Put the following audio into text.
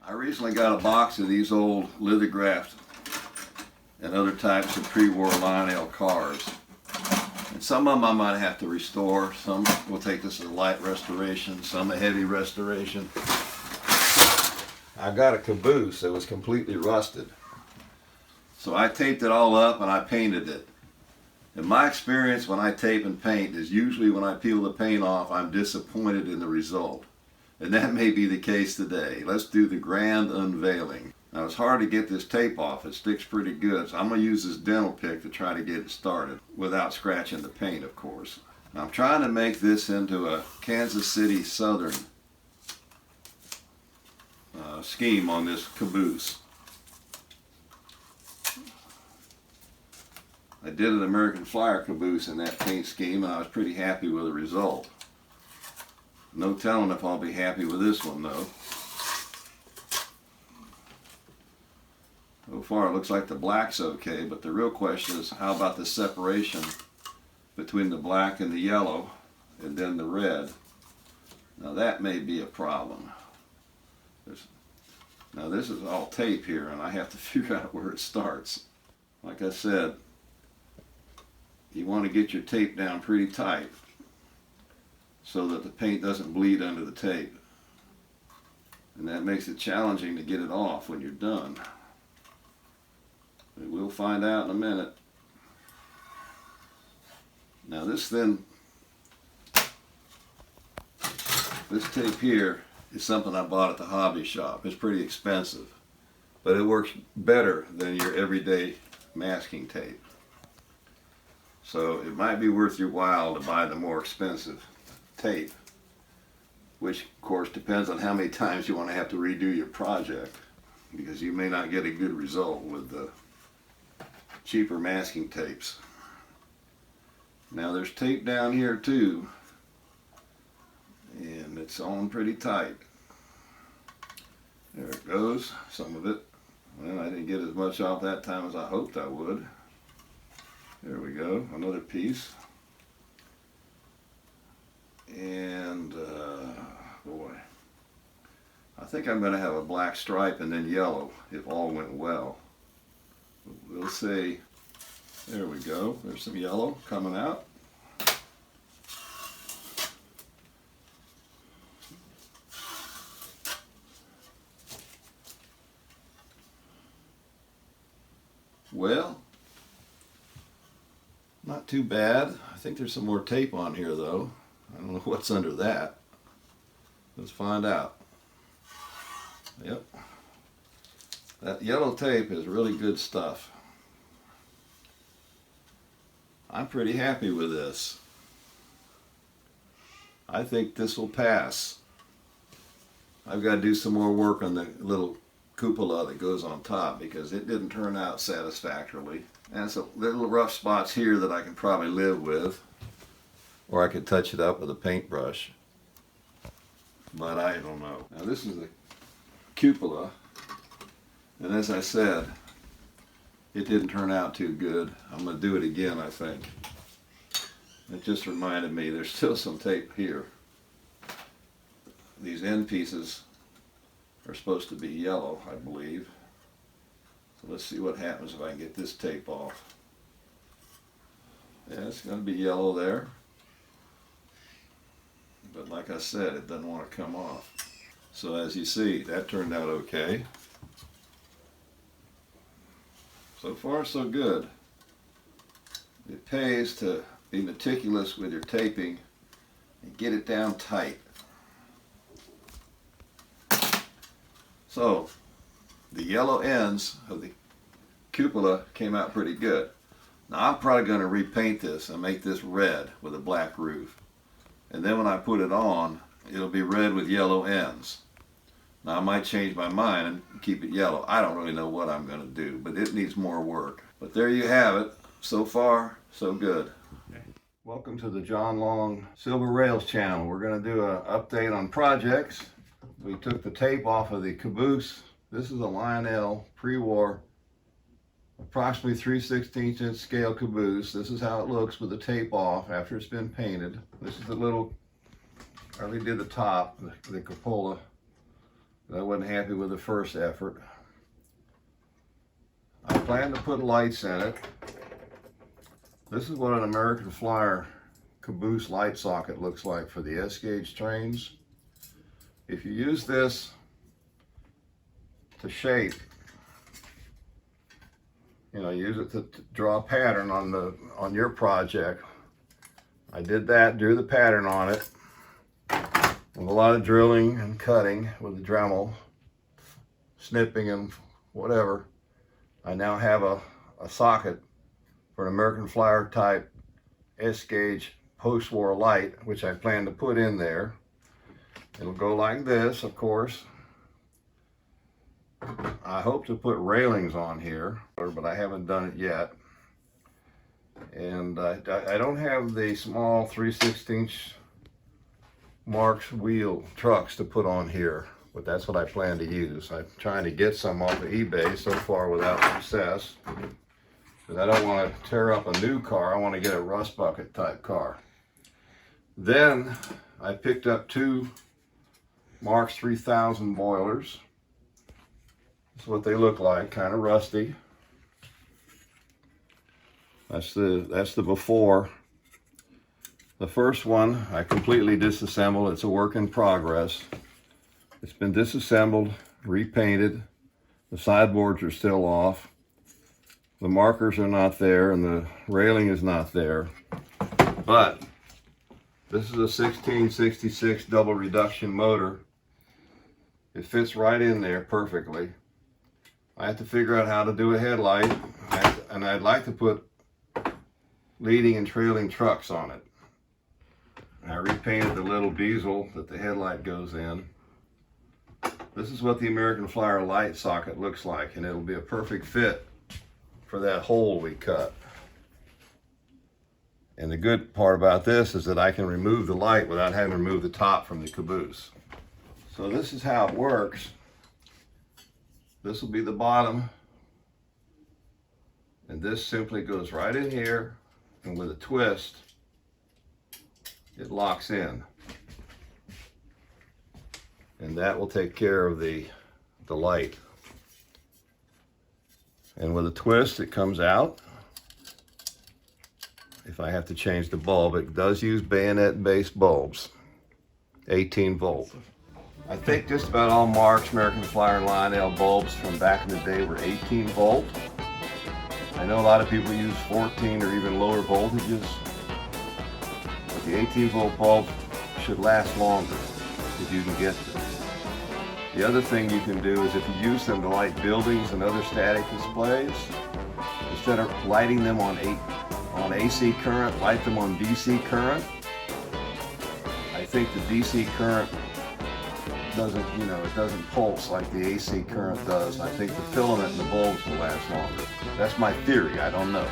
I recently got a box of these old lithographed and other types of pre-war Lionel cars. And some of them I might have to restore. Some will take this as a light restoration, some a heavy restoration. I got a caboose that was completely rusted. So I taped it all up and I painted it. In my experience, when I tape and paint is usually when I peel the paint off, I'm disappointed in the result. And that may be the case today. Let's do the grand unveiling. Now it's hard to get this tape off. It sticks pretty good. So I'm going to use this dental pick to try to get it started without scratching the paint, of course. Now I'm trying to make this into a Kansas City Southern scheme on this caboose. I did an American Flyer caboose in that paint scheme and I was pretty happy with the result. No telling if I'll be happy with this one though. So far it looks like the black's okay, but the real question is how about the separation between the black and the yellow and then the red. Now that may be a problem. Now this is all tape here and I have to figure out where it starts. Like I said, you want to get your tape down pretty tight so that the paint doesn't bleed under the tape. And that makes it challenging to get it off when you're done. But we'll find out in a minute. Now this tape here is something I bought at the hobby shop. It's pretty expensive, but it works better than your everyday masking tape. So it might be worth your while to buy the more expensive tape, which of course depends on how many times you want to have to redo your project, because you may not get a good result with the cheaper masking tapes. Now there's tape down here too, and it's on pretty tight. There it goes, some of it. Well, I didn't get as much off that time as I hoped I would. There we go, another piece. And boy, I think I'm going to have a black stripe and then yellow if all went well. We'll see. There we go, there's some yellow coming out. Well, not too bad. I think there's some more tape on here though. I don't know what's under that. Let's find out. Yep. That yellow tape is really good stuff. I'm pretty happy with this. I think this will pass. I've got to do some more work on the little cupola that goes on top because it didn't turn out satisfactorily. And some little rough spots here that I can probably live with. Or I could touch it up with a paintbrush. But I don't know. Now this is the cupola. And as I said, it didn't turn out too good. I'm going to do it again, I think. It just reminded me there's still some tape here. These end pieces are supposed to be yellow, I believe. So let's see what happens if I can get this tape off. Yeah, it's going to be yellow there. But like I said, it doesn't want to come off. So as you see, that turned out okay. So far so good. It pays to be meticulous with your taping and get it down tight. So the yellow ends of the cupola came out pretty good. Now I'm probably going to repaint this and make this red with a black roof. and then when I put it on, it'll be red with yellow ends. Now I might change my mind and keep it yellow. I don't really know what I'm going to do, but it needs more work. But there you have it. So far, so good. Welcome to the John Long Silver Railz channel. We're going to do an update on projects. We took the tape off of the caboose. This is a Lionel Prewar approximately 3/16 inch scale caboose. This is how it looks with the tape off after it's been painted. This is the little, I already did the top, the cupola. I wasn't happy with the first effort. I plan to put lights in it. This is what an American Flyer caboose light socket looks like for the S-gauge trains. If you use this to shape, use it to draw a pattern on your project. I did that, drew the pattern on it with a lot of drilling and cutting with the Dremel, snipping and whatever. I now have a socket for an American Flyer type S-gauge post-war light, which I plan to put in there. It'll go like this, of course. I hope to put railings on here, but I haven't done it yet. And I don't have the small 3/16 Marx wheel trucks to put on here, but that's what I plan to use. I'm trying to get some off of eBay so far without success, because I don't want to tear up a new car. I want to get a rust bucket type car. Then I picked up two Marx 3000 boilers. That's what they look like, kind of rusty. That's the before. The first one I completely disassembled. It's a work in progress. It's been disassembled, repainted. The sideboards are still off. The markers are not there and the railing is not there. But this is a 1666 double reduction motor. It fits right in there perfectly. I have to figure out how to do a headlight, and I'd like to put leading and trailing trucks on it. I repainted the little bezel that the headlight goes in. This is what the American Flyer light socket looks like, and it'll be a perfect fit for that hole we cut. And the good part about this is that I can remove the light without having to remove the top from the caboose. So this is how it works. This will be the bottom, and this simply goes right in here, and with a twist it locks in, and that will take care of the light. And with a twist it comes out. If I have to change the bulb, it does use bayonet based bulbs, 18 volt. I think just about all Marx, American Flyer, and Lionel bulbs from back in the day were 18 volt. I know a lot of people use 14 or even lower voltages, but the 18 volt bulb should last longer if you can get them. The other thing you can do is if you use them to light buildings and other static displays, instead of lighting them on AC current, light them on DC current. I think the DC current doesn't pulse like the AC current does. I think the filament in the bulbs will last longer. That's my theory, I don't know.